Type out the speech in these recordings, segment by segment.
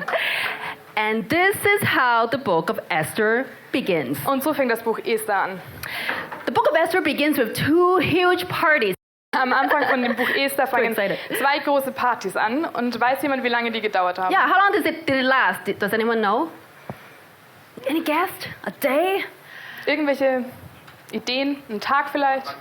an. And this is how the book of Esther begins. Und so fängt das Buch Esther an. The book of Esther begins with two huge parties. Am Anfang von dem Buch Esther fangen excited. 2 große Partys an. Und weiß jemand, wie lange die gedauert haben? Yeah, how long did it last? Does anyone know? Any guess? A day? Irgendwelche Ideen? Ein Tag vielleicht?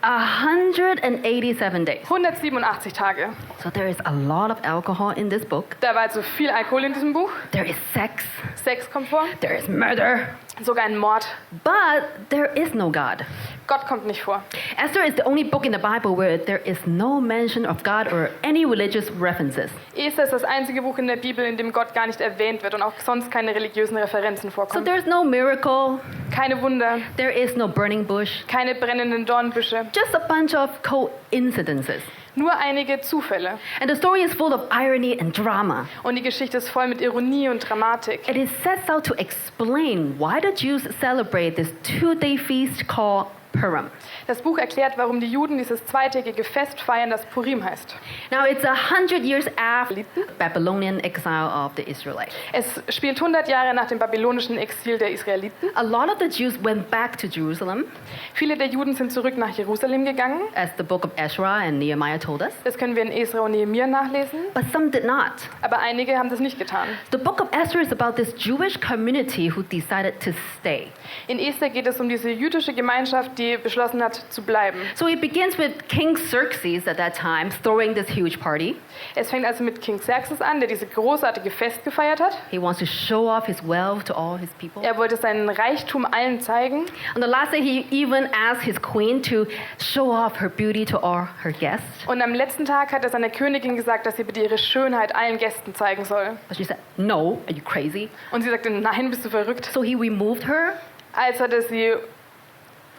187 days. 187 Tage. So there is a lot of alcohol in this book. Da war also viel Alkohol in diesem Buch. There is sex. Sex kommt vor. There is murder. Sogar ein Mord. But there is no God. Gott kommt nicht vor. Esther is the only book in the Bible where there is no mention of God or any religious references. Esther ist das einzige Buch in der Bibel, in dem Gott gar nicht erwähnt wird und auch sonst keine religiösen Referenzen So vorkommen. there's no miracle. Keine Wunder, There is no burning bush. keine brennenden Dornbüsche, Just a bunch of coincidences. nur einige Zufälle. And the story is full of irony and drama. Und die Geschichte ist voll mit Ironie und Dramatik. It sets out to explain why the Jews celebrate this two-day feast called Purim. Das Buch erklärt, warum die Juden dieses zweitägige Fest feiern, das Purim heißt. Now it's 100 years after the Babylonian exile of the Israelites. Es spielt 100 Jahre nach dem babylonischen Exil der Israeliten. A lot of the Jews went back to Jerusalem, Viele der Juden sind zurück nach Jerusalem gegangen. as the book of Ezra and Nehemiah told us, Das können wir in Esra und Nehemia nachlesen. but some did not. Aber einige haben das nicht getan. The book of Esther is about this Jewish community who decided to stay. In Esther geht es um diese jüdische Gemeinschaft, die beschlossen hat, zu bleiben. So it begins with King Xerxes at that time throwing this huge party. Es fängt also mit King Xerxes an, der diese großartige Fest gefeiert hat. He wants to show off his wealth to all his people. Er wollte seinen Reichtum allen zeigen. On the last day, he even asked his queen to show off her beauty to all her guests. Und am letzten Tag hat er seiner Königin gesagt, dass sie bitte ihre Schönheit allen Gästen zeigen soll. But she said, "No, are you crazy?" Und sie sagte, nein, bist du verrückt? So he removed her Also hat er sie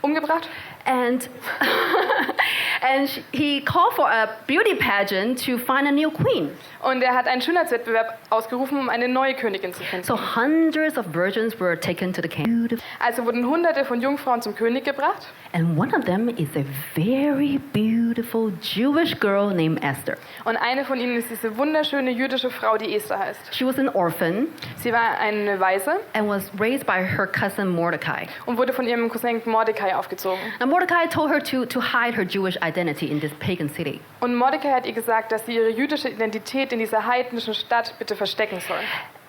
umgebracht. and he called for a beauty pageant to find a new queen. Und er hat einen Schönheitswettbewerb ausgerufen, um eine neue Königin zu finden. So hundreds of virgins were taken to the king. Also wurden Hunderte von Jungfrauen zum König gebracht. And one of them is a very beautiful Jewish girl named Esther. Und eine von ihnen ist diese wunderschöne jüdische Frau, die Esther heißt. She was an orphan Sie war eine Waise and was raised by her cousin Mordecai. und wurde von ihrem Cousin Mordecai aufgezogen. Now Mordecai told her to hide her Jewish identity in this pagan city. Und Mordecai hat ihr gesagt, dass sie ihre jüdische Identität in dieser heidnischen Stadt bitte verstecken soll.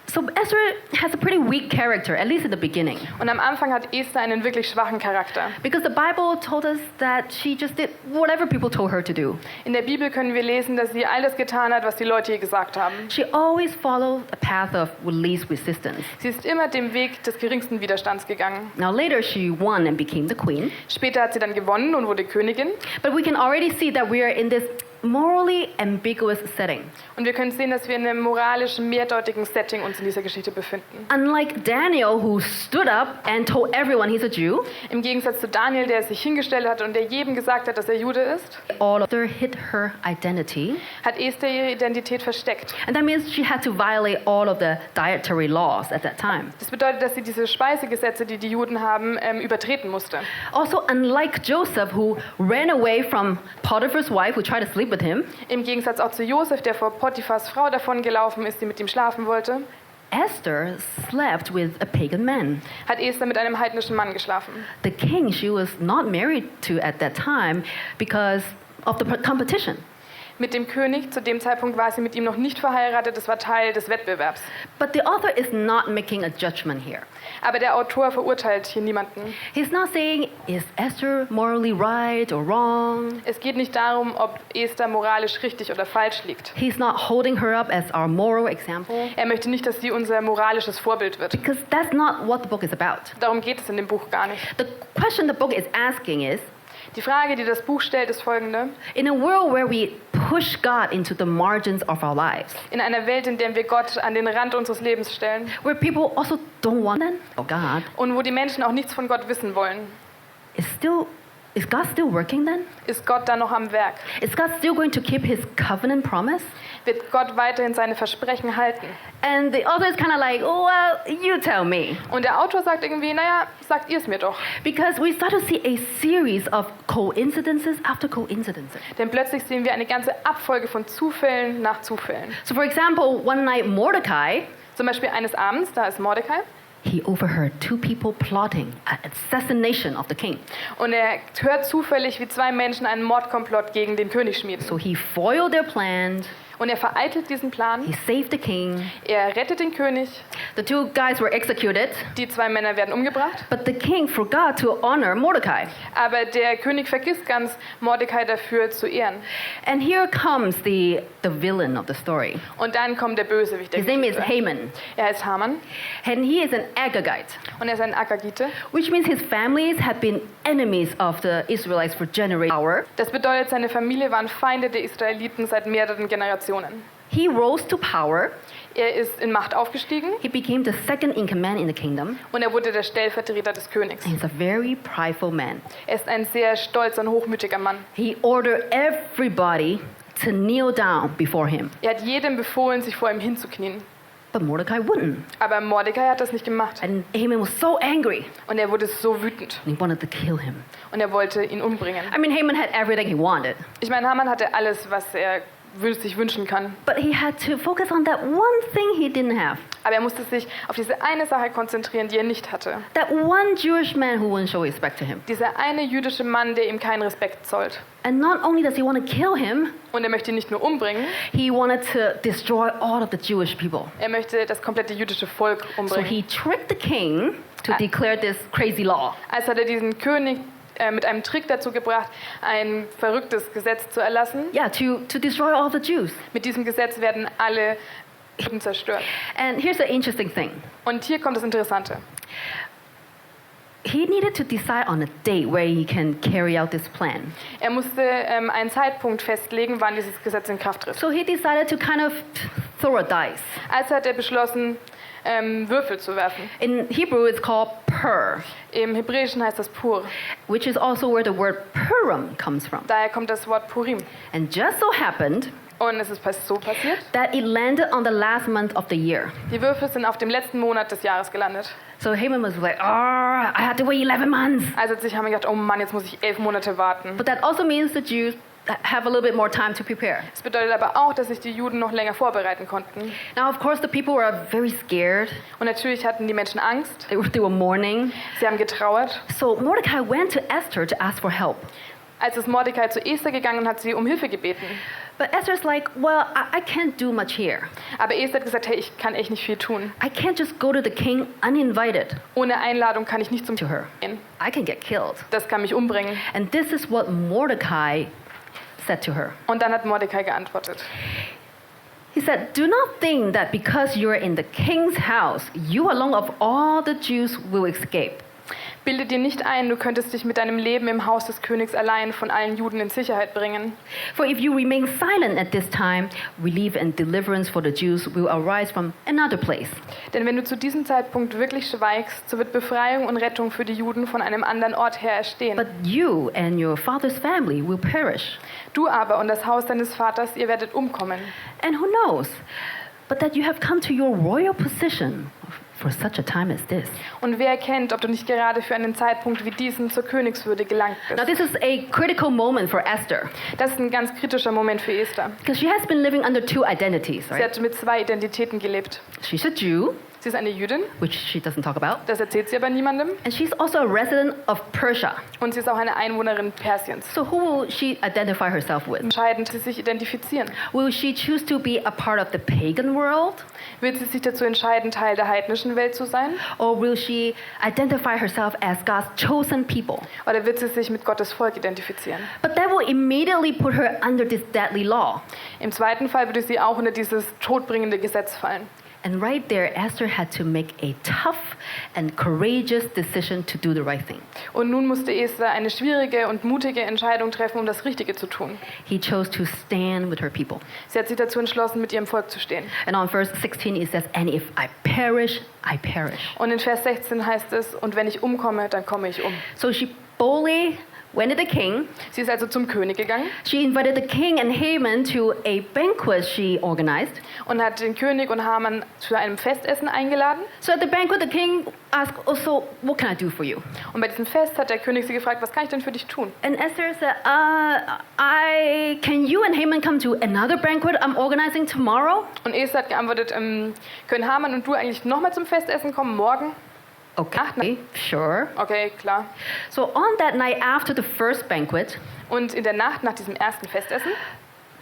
So Esther has a pretty weak character, at least in the beginning. Und am Anfang hat Esther einen wirklich schwachen Charakter. Because the Bible told us that she just did whatever people told her to do. In der Bibel können wir lesen, dass sie alles getan hat, was die Leute ihr gesagt haben. She always followed a path of least resistance. Sie ist immer dem Weg des geringsten Widerstands gegangen. Now later she won and became the queen. Später hat sie dann gewonnen und wurde Königin. But we can already see that we are in this morally ambiguous setting. Und wir können sehen, dass wir in einem moralisch mehrdeutigen Setting uns in dieser Geschichte befinden. Unlike Daniel, who stood up and told everyone he's a Jew, Im Gegensatz zu Daniel, der sich hingestellt hat und der jedem gesagt hat, dass er Jude ist, all of her hid her identity. hat Esther ihre Identität versteckt. And that means she had to violate all of the dietary laws at that time. Das bedeutet, dass sie diese Speisegesetze, die die Juden haben, übertreten musste. Also, unlike Joseph, who ran away from Potiphar's wife, who tried to sleep with him, Im Gegensatz auch zu Josef, der vor Potiphars Frau davon gelaufen ist, die mit ihm schlafen wollte, Esther slept with a pagan man. hat Esther mit einem heidnischen Mann geschlafen. The king she was not married to at that time because of the competition. Mit dem König, zu dem Zeitpunkt war sie mit ihm noch nicht verheiratet, das war Teil des Wettbewerbs. But the author is not making a judgment here. Aber der Autor verurteilt hier niemanden. He's not saying, is Esther morally right or wrong? Es geht nicht darum, ob Esther moralisch richtig oder falsch liegt. He's not holding her up as our moral example. Er möchte nicht, dass sie unser moralisches Vorbild wird. Because that's not what the book is about. Darum geht es in dem Buch gar nicht. The question the book is asking is, Die Frage, die das Buch stellt, ist folgende. in a world where we push God into the margins of our lives, In einer Welt, in der wir Gott an den Rand unseres Lebens stellen where people also don't want God, und wo die Menschen auch nichts von Gott wissen wollen, is still is God still working then? Ist Gott dann noch am Werk? Is God still going to keep his covenant promise? Wird Gott weiterhin seine Versprechen halten? And the author is kind of like, oh, well, you tell me. Und der Autor sagt irgendwie, naja, sagt ihr es mir doch. Because we start to see a series of coincidences after coincidences. Denn plötzlich sehen wir eine ganze Abfolge von Zufällen nach Zufällen. So for example, one night Mordecai, Zum Beispiel eines Abends, da ist Mordecai, he overheard two people plotting an assassination of the king. und er hört zufällig, wie zwei Menschen einen Mordkomplott gegen den König schmieden. So he foiled their plans. Und er vereitelt diesen Plan, He saved the king. er rettet den König, The two guys were executed, die zwei Männer werden umgebracht, but the king forgot to honor Mordecai. aber der König vergisst ganz, Mordecai dafür zu ehren. And here comes the villain of the story. Und dann kommt der Bösewicht der His name is Geschichte. Haman, Er heißt Haman and he is an Agagite, und er ist ein Agagite. which means his families had been enemies of the Israelites for generations. Das bedeutet, seine Familie waren Feinde der Israeliten seit mehreren Generationen. He rose to power. Er ist in Macht aufgestiegen He became the second in command in the kingdom. und er wurde der Stellvertreter des Königs. He's a very prideful man. Er ist ein sehr stolzer und hochmütiger Mann. He ordered everybody to kneel down before him. Er hat jedem befohlen, sich vor ihm hinzuknien. But Mordecai wouldn't. Aber Mordecai hat das nicht gemacht. And Haman was so angry, Und er wurde so wütend. and he wanted to kill him. Und er wollte ihn umbringen. I mean, Haman had everything he wanted, Ich meine, Haman hatte alles, was er sich wünschen kann. but he had to focus on that one thing he didn't have. Aber er musste sich auf diese eine Sache konzentrieren, die er nicht hatte. That one Jewish man who wouldn't show respect to him. Dieser eine jüdische Mann, der ihm keinen Respekt zollt. And not only does he want to kill him, Und er möchte ihn nicht nur umbringen, he wanted to destroy all of the Jewish people. er möchte das komplette jüdische Volk So umbringen. he tricked the king to declare this crazy law. Also hat er diesen König mit einem Trick dazu gebracht, ein verrücktes Gesetz zu erlassen. Yeah, to destroy all the Jews. Mit diesem Gesetz werden alle Juden zerstört. And here's the interesting thing. Und hier kommt das Interessante. He needed to decide on a date where he can carry out this plan. Er musste einen Zeitpunkt festlegen, wann dieses Gesetz in Kraft tritt. So he decided to kind of throw a dice. Also hat er beschlossen, Würfel zu werfen. In Hebrew, it's called pur, Im Hebräischen heißt das Pur. which is also where the word Purim comes from. Daher kommt das Wort Purim. And just so happened Und es ist so passiert. that it landed on the last month of the year. Die Würfel sind auf dem letzten Monat des Jahres gelandet. So Haman was like, I had to wait 11 months. Also hat sich Haman gedacht, oh Mann, jetzt muss ich 11 Monate warten. But that also means the Jews have a little bit more time to prepare. Das bedeutet aber auch, dass sich die Juden noch länger vorbereiten konnten. Now, of course, the people were very scared. Und natürlich hatten die Menschen Angst. They were mourning. Sie haben getrauert. So Mordecai went to Esther to ask for help. Als ist Mordecai zu Esther gegangen und hat sie um Hilfe gebeten. But Esther's like, well, I can't do much here. Aber Esther hat gesagt, hey, ich kann echt nicht viel tun. I can't just go to the king uninvited Ohne Einladung kann ich nicht zum to her. gehen. I can get killed. Das kann mich umbringen. And this is what Mordecai said to her. Und dann hat Mordecai geantwortet. He said, do not think that because you are in the king's house, you alone of all the Jews will escape. Bilde dir nicht ein, du könntest dich mit deinem Leben im Haus des Königs allein von allen Juden in Sicherheit bringen. For if you remain silent at this time, relief and deliverance for the Jews will arise from another place. Denn wenn du zu diesem Zeitpunkt wirklich schweigst, so wird Befreiung und Rettung für die Juden von einem anderen Ort her erstehen. But you and your father's family will perish. Du aber und das Haus deines Vaters, ihr werdet umkommen. And who knows, but that you have come to your royal position for such a time as this. Und wer kennt, ob du nicht gerade für einen Zeitpunkt wie diesen zur Königswürde gelangt Now bist. this is a critical moment for Esther, Das ist ein ganz kritischer Moment für Esther. because she has been living under two identities, Sie right? hat mit zwei Identitäten gelebt. She's a Jew, Sie ist eine Jüdin, which she doesn't talk about, das erzählt sie aber niemandem. and she's also a resident of Persia. Und sie ist auch eine Einwohnerin Persiens. So who will she identify herself with? Entscheidend, sie sich identifizieren. Will she choose to be a part of the pagan world? Wird sie sich dazu entscheiden, Teil der heidnischen Welt zu sein? Or will she identify herself as God's chosen people? Oder wird sie sich mit Gottes Volk identifizieren? But that will immediately put her under this deadly law. Im zweiten Fall würde sie auch unter dieses todbringende Gesetz fallen. And right there, Esther had to make a tough and courageous decision to do the right thing. Und nun musste Esther eine schwierige und mutige Entscheidung treffen, um das Richtige zu tun. He chose to stand with her people. Sie hat sich dazu entschlossen, mit ihrem Volk zu stehen. And on verse 16 it says, and if I perish, I perish. Und in Vers 16 heißt es, und wenn ich umkomme, dann komme ich um. So she boldly went to the king. Sie ist also zum König gegangen She invited the king and Haman to a banquet she organized. und hat den König und Haman zu einem Festessen eingeladen. So at the banquet, the king asked, "Oh, so what can I do for you?" Und bei diesem Fest hat der König sie gefragt, was kann ich denn für dich tun? And Esther said, can you and Haman come to another banquet I'm organizing tomorrow?" Und Esther hat geantwortet, können Haman und du eigentlich nochmal zum Festessen kommen morgen? Okay, sure. Okay, klar. So on that night after the first banquet, Und in der Nacht nach diesem ersten Festessen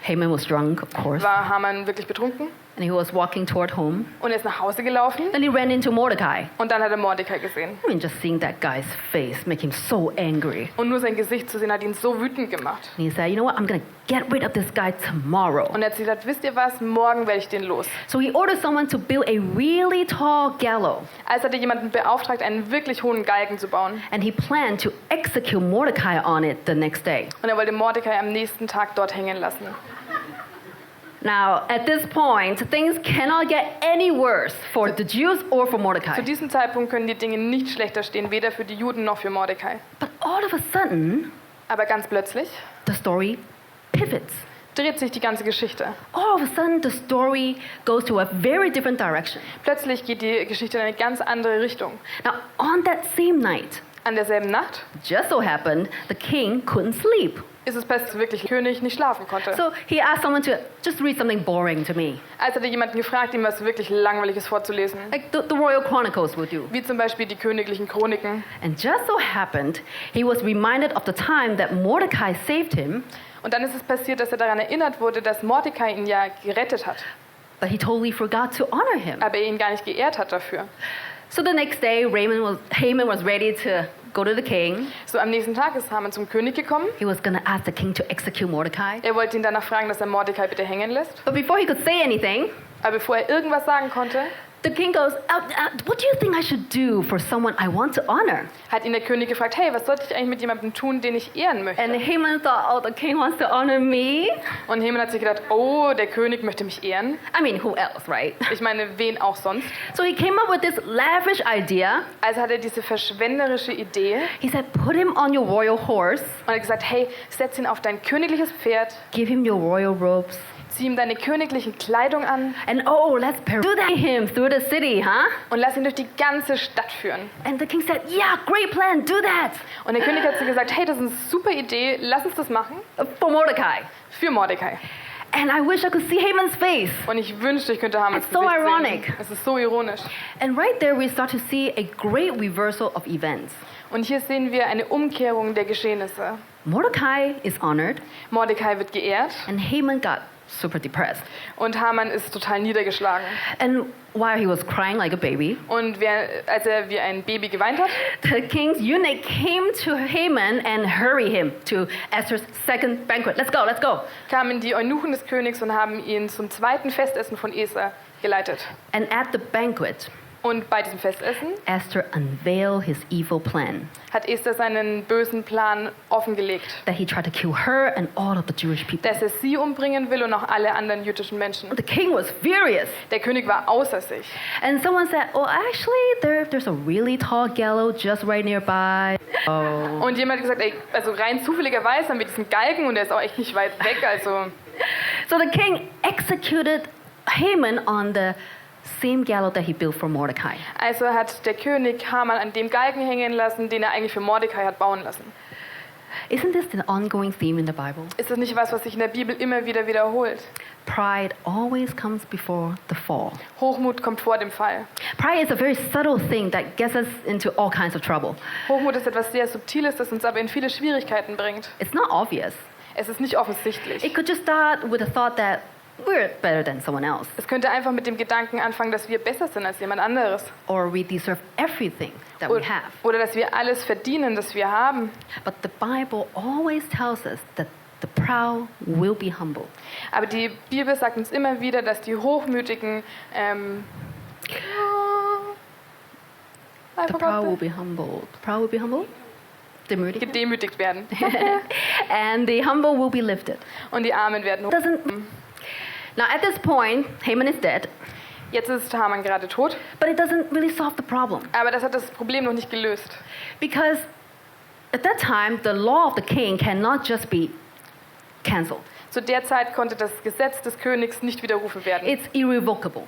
Haman was drunk, of course, war Haman wirklich betrunken and he was walking toward home. und er ist nach Hause gelaufen Then he ran into Mordecai. und dann hat er Mordecai gesehen. I mean, just seeing that guy's face make him so angry. Und nur sein Gesicht zu sehen hat ihn so wütend gemacht. And he said, "You know what? I'm gonna get rid of this guy tomorrow." Und er hat gesagt, wisst ihr was, morgen werde ich den los. So he ordered someone to build a really tall gallows, Also hat er jemanden beauftragt, einen wirklich hohen Galgen zu bauen. and he planned to execute Mordecai on it the next day. Und er wollte Mordecai am nächsten Tag dort hängen lassen. Now, at this point, things cannot get any worse for the Jews or for Zu Mordecai. diesem Zeitpunkt können die Dinge nicht schlechter stehen, weder für die Juden noch für Mordecai. But all of a sudden, Aber ganz plötzlich the story pivots. dreht sich die ganze Geschichte. All of a sudden, the story goes to a very different direction. Plötzlich geht die Geschichte in eine ganz andere Richtung. Now, on that same night, An derselben Nacht just so happened, the king couldn't sleep. ist es passiert, dass wirklich der König nicht schlafen konnte. So he asked someone to just read something boring to me, Also hat er jemanden gefragt, ihm was wirklich Langweiliges vorzulesen. like the Royal Chronicles would do. Wie zum Beispiel die königlichen Chroniken. And just so happened, he was reminded of the time that Mordecai saved him, Und dann ist es passiert, dass er daran erinnert wurde, dass Mordecai ihn ja gerettet hat. but he totally forgot to honor him. Aber er ihn gar nicht geehrt hat dafür. So the next day, Haman was ready to go to the king. So am nächsten Tag ist Haman zum König gekommen. He was going to ask the king to execute Mordecai. Er wollte ihn danach fragen, dass er Mordecai bitte hängen lässt. But before he could say anything, Aber bevor er irgendwas sagen konnte, the king goes, "What do you think I should do for someone I want to honor?" hat ihn der König gefragt, hey, was sollte ich eigentlich mit jemandem tun, den ich ehren möchte? And Haman thought, "Oh, the king wants to honor me." Und Haman hat sich gedacht, oh, der König möchte mich ehren. I mean, who else, right? Ich meine, wen auch sonst? So he came up with this lavish idea. Also hat er diese verschwenderische Idee He said, "Put him on your royal horse, und hat gesagt, hey, setz ihn auf dein königliches Pferd, give him your royal robes, zieh ihm deine königlichen Kleidung an and oh, let's parade him through the city, huh?" und lass ihn durch die ganze Stadt führen. And the king said, "Yeah, great plan, do that." Und der König hat sich gesagt, hey, das ist eine super Idee, lass uns das machen For Mordecai. für Mordecai. And I wish I could see Haman's face. Und ich wünschte, ich könnte Hamans It's so Gesicht ironic. sehen. Es ist so ironisch. And right there, we start to see a great reversal of events. Und hier sehen wir eine Umkehrung der Geschehnisse. Mordecai is honored, Mordecai wird geehrt and Haman got super depressed. und Haman ist total niedergeschlagen. And while he was crying like a baby, Und als er wie ein Baby geweint hat, the king's eunuch came to Haman and hurried him to Esther's second banquet. Let's go, let's go. kamen die Eunuchen des Königs und haben ihn zum zweiten Festessen von Esther geleitet. And at the banquet, Und bei diesem Festessen Esther unveiled his evil plan hat Esther seinen bösen Plan offengelegt, that he tried to kill her and all of the Jewish people. dass er sie umbringen will und auch alle anderen jüdischen Menschen. The king was furious. Der König war außer sich. And someone said, "Oh, actually, there's a really tall gallows just right nearby." Oh. Und jemand hat gesagt, ey, also rein zufälligerweise haben wir diesen Galgen und der ist auch echt nicht weit weg. Also So the king executed Haman on the same gallows that he built for Mordecai. Also hat der König Haman an dem Galgen hängen lassen, den er eigentlich für Mordecai hat bauen lassen. Isn't this the ongoing theme in the Bible? Ist das nicht was, was sich in der Bibel immer wieder wiederholt? Pride always comes before the fall. Hochmut kommt vor dem Fall. Pride is a very subtle thing that gets us into all kinds of trouble. Hochmut ist etwas sehr Subtiles, das uns aber in viele Schwierigkeiten bringt. It's not obvious. Es ist nicht offensichtlich. It could just start with the thought that we're better than someone else, Es könnte einfach mit dem Gedanken anfangen, dass wir besser sind als jemand anderes. or we deserve everything that we have. Oder dass wir alles verdienen, das wir haben. But the Bible always tells us that the proud will be humbled. Aber die Bibel sagt uns immer wieder, dass die Hochmütigen The proud will be humbled. The proud will be humbled? Demütigt. gedemütigt werden. And the humble will be lifted. Und die Armen werden hoch. Now at this point, Haman is dead, Jetzt ist Haman gerade tot, but it doesn't really solve the problem. aber das hat das Problem noch nicht gelöst. Because At that time, the law of the king cannot just be cancelled. Zu der Zeit konnte das Gesetz des Königs nicht widerrufen werden. It's irrevocable.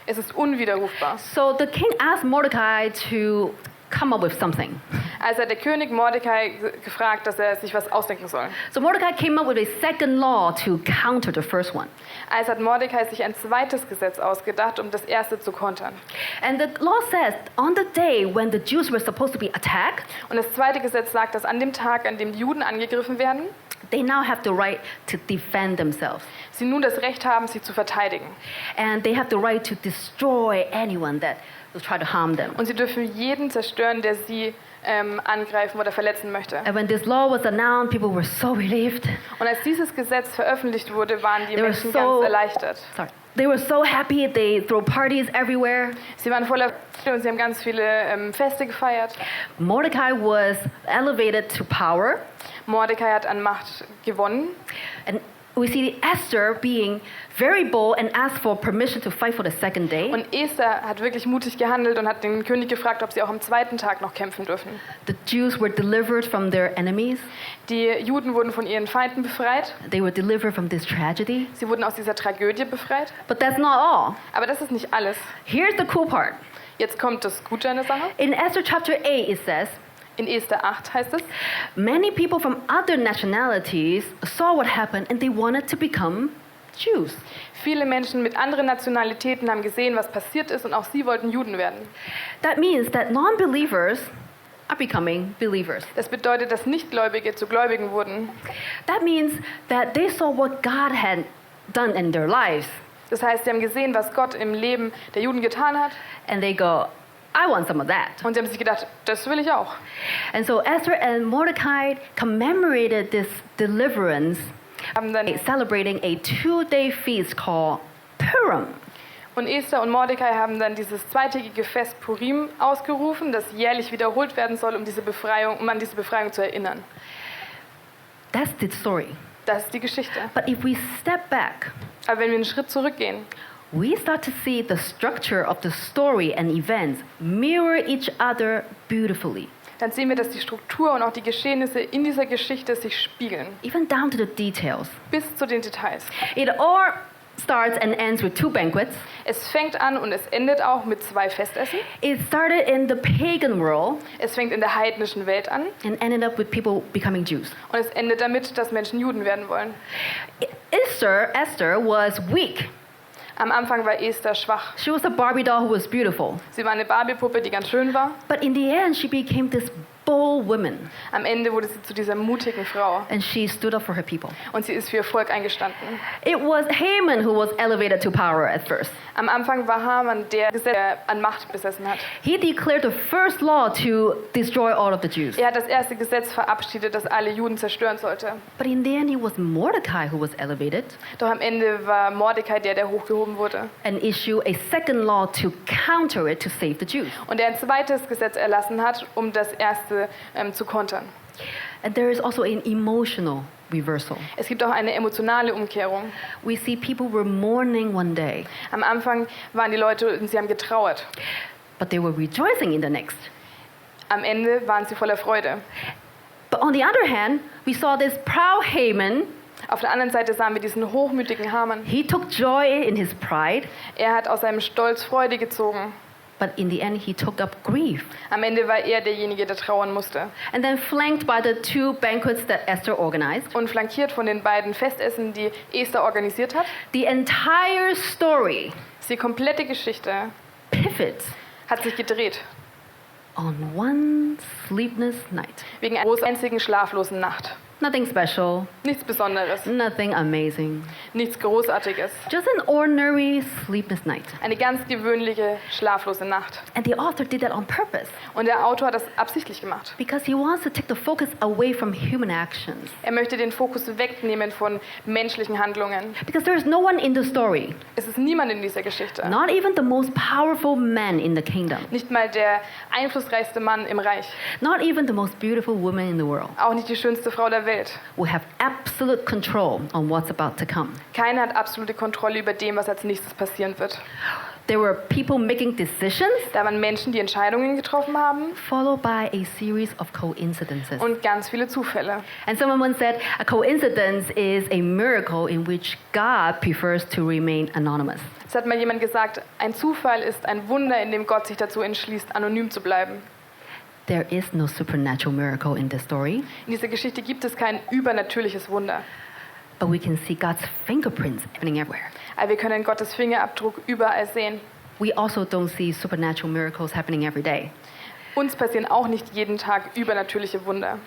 Es ist unwiderrufbar. So the king asked Mordecai to come up with something. Also hat der König Mordecai gefragt, dass er sich was ausdenken soll. So Mordecai came up with a second law to counter the first one. Also hat Mordecai sich ein zweites Gesetz ausgedacht, um das erste zu kontern. And the law says on the day when the Jews were supposed to be attacked, Und das zweite Gesetz sagt, dass an dem Tag, an dem die Juden angegriffen werden, they now have the right to defend themselves. sie nun das Recht haben, sich zu verteidigen. And they have the right to destroy anyone that will try to harm them. Und sie dürfen jeden zerstören, der sie angreifen oder verletzen möchte. And when this law was announced, people were so relieved. Und als dieses Gesetz veröffentlicht wurde, waren die They were Menschen so- ganz erleichtert. They were so happy. They throw parties everywhere. Sie waren voller Freude und sie haben ganz viele Feste gefeiert. Mordecai was elevated to power. Mordecai hat an Macht gewonnen. And we see Esther being very bold and asked for permission to fight for the second day. Und Esther hat wirklich mutig gehandelt und hat den König gefragt, ob sie auch am zweiten Tag noch kämpfen dürfen. The Jews were delivered from their enemies. Die Juden wurden von ihren Feinden befreit. They were delivered from this tragedy. Sie wurden aus dieser Tragödie befreit. But that's not all. Aber das ist nicht alles. Here's the cool part. Jetzt kommt das Gute an der Sache. In Esther chapter 8, it says, In Esther 8 heißt es, many people from other nationalities saw what happened and they wanted to become Jews. viele Menschen mit anderen Nationalitäten haben gesehen, was passiert ist und auch sie wollten Juden werden. That means that non-believers are becoming believers. Das bedeutet, dass Nichtgläubige zu Gläubigen wurden. That means that they saw what God had done in their lives Das heißt, sie haben gesehen, was Gott im Leben der Juden getan hat and they go, I want some of that. und sie haben sich gedacht, das will ich auch. And so Esther and Mordecai commemorated this deliverance, Haben dann, celebrating a 2-day feast called Purim. und Esther und Mordecai haben dann dieses zweitägige Fest Purim ausgerufen, das jährlich wiederholt werden soll, um an diese Befreiung zu erinnern. That's the story. Das ist die Geschichte. But if we step back, Aber wenn wir einen Schritt zurückgehen, we start to see the structure of the story and events mirror each other beautifully, dann sehen wir, dass die Struktur und auch die Geschehnisse in dieser Geschichte sich spiegeln, even down to the details. bis zu den Details. It all starts and ends with 2 banquets. Es fängt an und es endet auch mit 2 Festessen. It started in the pagan world Es fängt in der heidnischen Welt an and ended up with people becoming Jews. und es endet damit, dass Menschen Juden werden wollen. Esther was weak. Am Anfang war Esther schwach. She was a Barbie doll who was beautiful. Sie war eine Barbie-Puppe, die ganz schön war. But in the end, she became this bold woman. Am Ende wurde sie zu dieser mutigen Frau And she stood up for her people. und sie ist für ihr Volk eingestanden. It was Haman who was elevated to power at first. Am Anfang war Haman der an Macht besessen hat. He declared the first law to destroy all of the Jews. Er hat das erste Gesetz verabschiedet, das alle Juden zerstören sollte. But in the end, it was Mordecai who was elevated Doch am Ende war Mordecai der hochgehoben wurde and issued a second law to counter it to save the Jews. und der ein zweites Gesetz erlassen hat, um das erste zu kontern. And there is also an emotional reversal. Es gibt auch eine emotionale Umkehrung. We see people were mourning one day, Am Anfang waren die Leute und sie haben getrauert. but they were rejoicing in the next. Am Ende waren sie voller Freude. But on the other hand, we saw this proud Haman. Auf der anderen Seite sahen wir diesen hochmütigen Haman. He took joy in his pride, Er hat aus seinem Stolz Freude gezogen. but in the end, he took up grief. Am Ende war er derjenige, der trauern musste. And then flanked by the 2 banquets that Esther organized, Und flankiert von den beiden Festessen, die Esther organisiert hat. the entire story Die komplette Geschichte pivots hat sich gedreht. on one sleepless night. Wegen einer einzigen schlaflosen Nacht. Nothing special, Nichts Besonderes. nothing amazing. Nichts Großartiges. Just an ordinary sleepless night. Eine ganz gewöhnliche schlaflose Nacht. And the author did that on purpose Und der Autor hat das absichtlich gemacht. because he wants to take the focus away from human actions. Er möchte den Fokus wegnehmen von menschlichen Handlungen. Because there is no one in the story, Es ist niemand in dieser Geschichte. not even the most powerful man in the kingdom, Nicht mal der einflussreichste Mann im Reich. not even the most beautiful woman in the world. Auch nicht die schönste Frau der Welt. will have absolute control on what's about to come. Keiner hat absolute Kontrolle über dem, was als nächstes passieren wird. There were people making decisions Da waren Menschen, die Entscheidungen getroffen haben followed by a series of coincidences. und ganz viele Zufälle. And someone once said, a coincidence is a miracle in which God prefers to remain anonymous. Es hat mal jemand gesagt, ein Zufall ist ein Wunder, in dem Gott sich dazu entschließt, anonym zu bleiben. There is no supernatural miracle in this story, In dieser Geschichte gibt es kein übernatürliches Wunder. but we can see God's fingerprints happening everywhere. Aber wir können Gottes Fingerabdruck überall sehen. We also don't see supernatural miracles happening every day. Uns passieren auch nicht jeden Tag übernatürliche Wunder.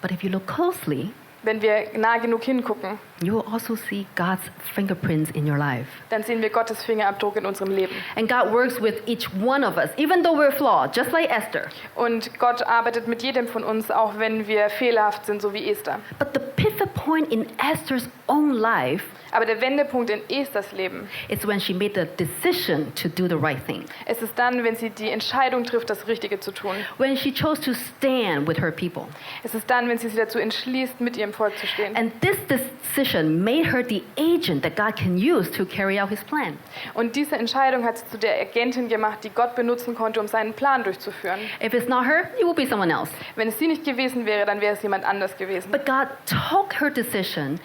But if you look closely, Wenn wir nah genug hingucken, you will also see God's fingerprints in your life. dann sehen wir Gottes Fingerabdruck in unserem Leben. And God works with each one of us, even though we're flawed, just like Esther. Und Gott arbeitet mit jedem von uns, auch wenn wir fehlerhaft sind, so wie Esther. But the pivot point in Esther's own life Aber der Wendepunkt in Esthers Leben is when she made the decision to do the right thing. ist es dann, wenn sie die Entscheidung trifft, das Richtige zu tun. When she chose to stand with her people. Es ist dann, wenn sie sich dazu entschließt, mit ihrem Volk zu stehen. And this decision made her the agent that God can use to carry out his plan. Und diese Entscheidung hat sie zu der Agentin gemacht, die Gott benutzen konnte, um seinen Plan durchzuführen. If it's not her, it will be someone else. Wenn es sie nicht gewesen wäre, dann wäre es jemand anders gewesen. But God took her decision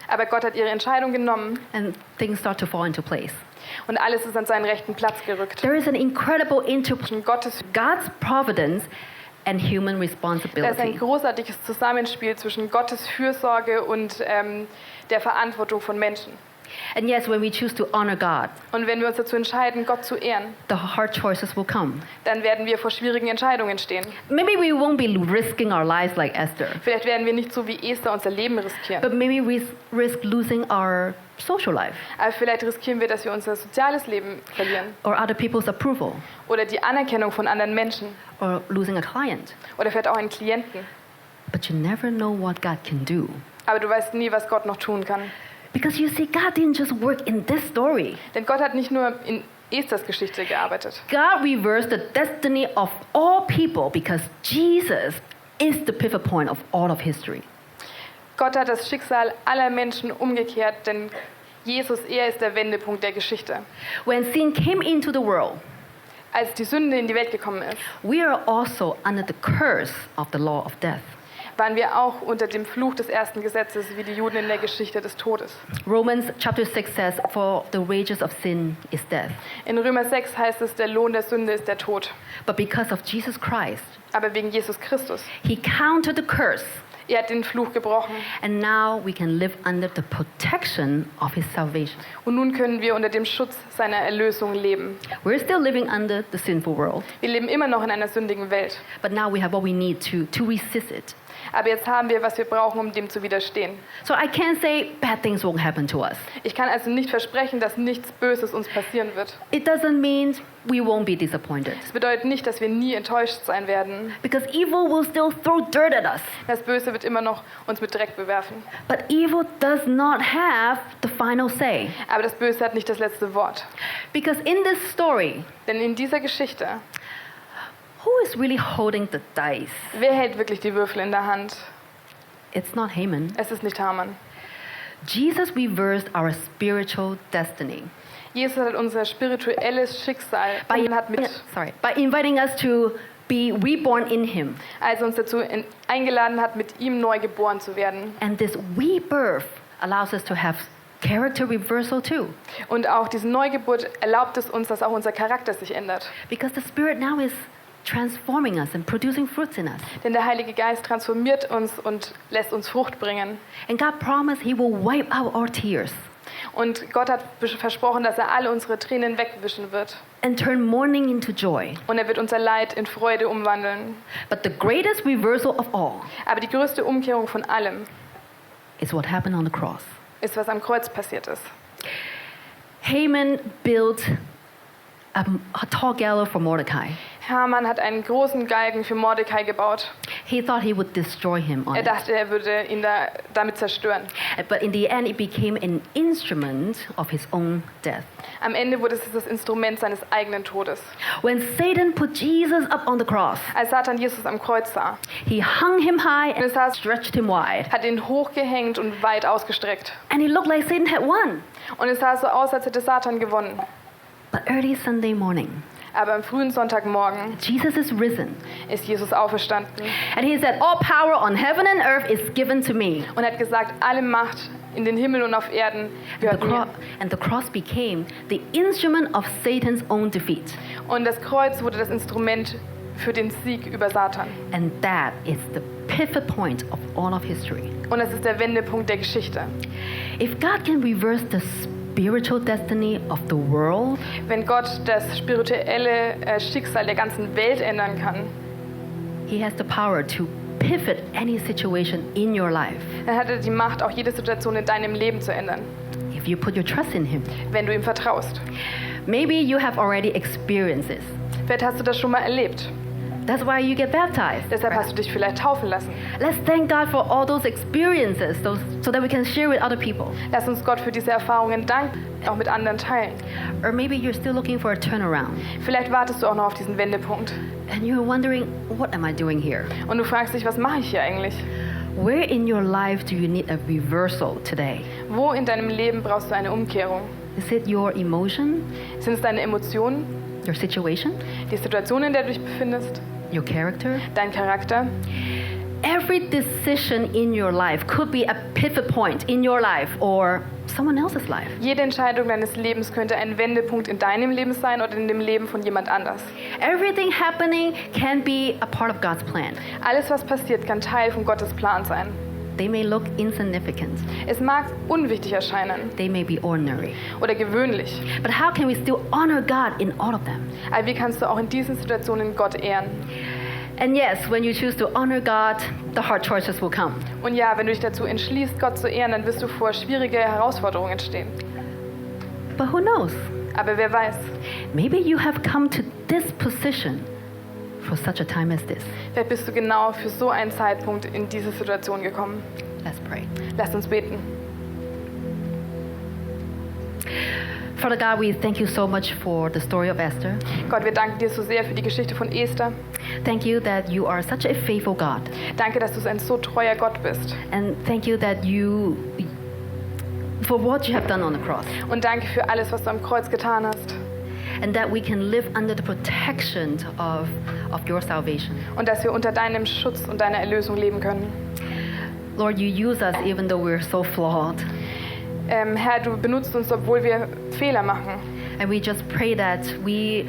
Aber Gott hat ihre Entscheidung genommen and things start to fall into place. und alles ist an seinen rechten Platz gerückt. There is an incredible interplay Zwischen Gottes, God's providence and human da ist ein responsibility. großartiges Zusammenspiel zwischen Gottes Fürsorge und der Verantwortung von Menschen. And yes, when we choose to honor God, Und wenn wir uns dazu entscheiden, Gott zu ehren, the hard choices will come. dann werden wir vor schwierigen Entscheidungen stehen. Maybe we won't be risking our lives like Esther, Vielleicht werden wir nicht so wie Esther unser Leben riskieren. but maybe we risk losing our social life Aber vielleicht riskieren wir, dass wir unser soziales Leben verlieren. or other people's approval Oder die Anerkennung von anderen Menschen. or losing a client. Oder vielleicht auch einen Klienten. But you never know what God can do. Aber du weißt nie, was Gott noch tun kann. Because you see, God didn't just work in this story. Denn Gott hat nicht nur in Esthers Geschichte gearbeitet. God reversed the destiny of all people because Jesus is the pivot point of all of history. Gott hat das Schicksal aller Menschen umgekehrt, denn Jesus, er ist der Wendepunkt der Geschichte. When sin came into the world, Als die Sünde in die Welt gekommen ist, we are also under the curse of the law of death. waren wir auch unter dem Fluch des ersten Gesetzes, wie die Juden in der Geschichte des Todes. Romans chapter 6 says, for the wages of sin is death. In Römer 6 heißt es, der Lohn der Sünde ist der Tod. But because of Jesus Christ, Aber wegen Jesus Christus, he countered the curse. er hat den Fluch gebrochen. And now we can live under the protection of his salvation. Und nun können wir unter dem Schutz seiner Erlösung leben. We're still living under the sinful world, Wir leben immer noch in einer sündigen Welt. but now we have what we need to resist it. Aber jetzt haben wir, was wir brauchen, um dem zu widerstehen. So I can't say bad things won't happen to us. Ich kann also nicht versprechen, dass nichts Böses uns passieren wird. It doesn't mean we won't be disappointed. Das bedeutet nicht, dass wir nie enttäuscht sein werden. Because evil will still throw dirt at us. Das Böse wird immer noch uns mit Dreck bewerfen. But evil does not have the final say. Aber das Böse hat nicht das letzte Wort. Because in this story, Denn in dieser Geschichte, who is really holding the dice? wer hält wirklich die Würfel in der Hand? It's not Haman. Es ist nicht Haman. Jesus reversed our spiritual destiny Jesus hat unser spirituelles Schicksal by, und hat by inviting us to be reborn in him. als er uns dazu eingeladen hat, mit ihm neu geboren zu werden. And this rebirth allows us to have character reversal too. Und auch diese Neugeburt erlaubt es uns, dass auch unser Charakter sich ändert. Because the Spirit now is transforming us and producing fruits in us. Denn der Heilige Geist transformiert uns und lässt uns Frucht bringen. And God promised He will wipe out our tears Und Gott hat versprochen, dass er alle unsere Tränen wegwischen wird. and turn mourning into joy. Und er wird unser Leid in Freude umwandeln. But the greatest reversal of all Aber die größte Umkehrung von allem is what happened on the cross. ist, was am Kreuz passiert ist. Haman built a tall gallows for Mordecai. Haman hat einen großen Galgen für Mordecai gebaut. He thought he would destroy him on Er it. dachte, er würde ihn damit zerstören. But in the end, it became an instrument of his own death. Am Ende wurde es das Instrument seines eigenen Todes. When Satan put Jesus up on the cross, Als Satan Jesus am Kreuz sah, he hung him high and Es hat- stretched him wide. hat ihn hochgehängt und weit ausgestreckt. And it looked like Satan had won. Und es sah so aus, als hätte Satan gewonnen. But early Sunday morning, Aber am frühen Sonntagmorgen Jesus is risen. ist Jesus auferstanden And he said, all power on heaven and earth is given to me. und hat gesagt, alle Macht in den Himmel und auf Erden gehört mir. And the cross became the instrument of Satan's own defeat. Und das Kreuz wurde das Instrument für den Sieg über Satan. And that is the pivot point of all of history. Und das ist der Wendepunkt der Geschichte. If God can reverse the spiritual destiny of the world, Wenn Gott das spirituelle Schicksal der ganzen Welt ändern kann, he has the power to pivot any situation in your life dann hat er die Macht, auch jede Situation in deinem Leben zu ändern, if you put your trust in him. wenn du ihm vertraust. Maybe you have already experienced this. Vielleicht hast du das schon mal erlebt. That's why you get baptized. Deshalb hast du dich vielleicht taufen lassen. Let's thank God for all those experiences so that we can share with other people. Lass uns Gott für diese Erfahrungen danken, auch mit anderen teilen. Or maybe you're still looking for a turnaround Vielleicht wartest du auch noch auf diesen Wendepunkt and you're wondering, what am I doing here? und du fragst dich, was mache ich hier eigentlich? Where in your life do you need a reversal today? Wo in deinem Leben brauchst du eine Umkehrung? Is it your emotion, Sind es deine Emotionen, your situation, die Situation, in der du dich befindest, your character? dein Charakter? Every decision in your life could be a pivot point in your life or someone else's life. Jede Entscheidung deines Lebens könnte ein Wendepunkt in deinem Leben sein oder in dem Leben von jemand anders. Everything happening can be a part of God's plan. Alles, was passiert, kann Teil von Gottes Plan sein. They may look insignificant. Es mag unwichtig erscheinen They may be ordinary. oder gewöhnlich, But how can we still honor God in all of them? aber wie kannst du auch in diesen Situationen Gott ehren? And yes, when you choose to honor God, the hard choices will come. Und ja, wenn du dich dazu entschließt, Gott zu ehren, dann wirst du vor schwierige Herausforderungen stehen. But who knows? Aber wer weiß, Maybe you have come to this position for such a time as this. vielleicht bist du genau für so einen Zeitpunkt in diese Situation gekommen. Let's pray. Lasst uns beten. Father God, we thank you so much for the story of Esther. Gott, wir danken dir so sehr für die Geschichte von Esther. Thank you that you are such a faithful God. Danke, dass du ein so treuer Gott bist. And thank you that for what you have done on the cross. Und danke für alles, was du am Kreuz getan hast. And that we can live under the protection of your salvation. Und dass wir unter deinem Schutz und deiner Erlösung leben können. Lord, you use us even though we're so flawed. Herr, du benutzt uns, obwohl wir Fehler machen. And we just pray that we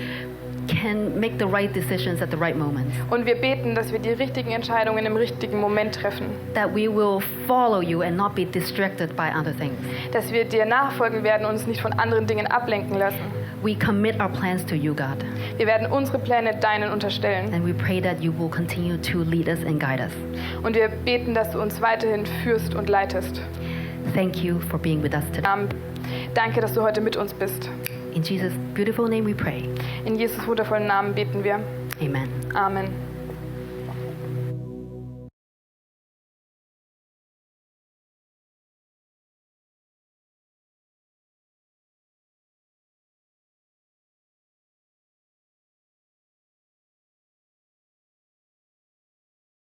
can make the right decisions at the right moment. Und wir beten, dass wir die richtigen Entscheidungen im richtigen Moment treffen. That we will follow you and not be distracted by other things. Dass wir dir nachfolgen werden und uns nicht von anderen Dingen ablenken lassen. We commit our plans to you, God. Wir werden unsere Pläne deinen unterstellen. And we pray that you will continue to lead us and guide us. Und wir beten, dass du uns weiterhin führst und leitest. Thank you for being with us today. Danke, dass du heute mit uns bist. In Jesus' beautiful name we pray. In Jesus' wundervollen Namen beten wir. Amen. Amen.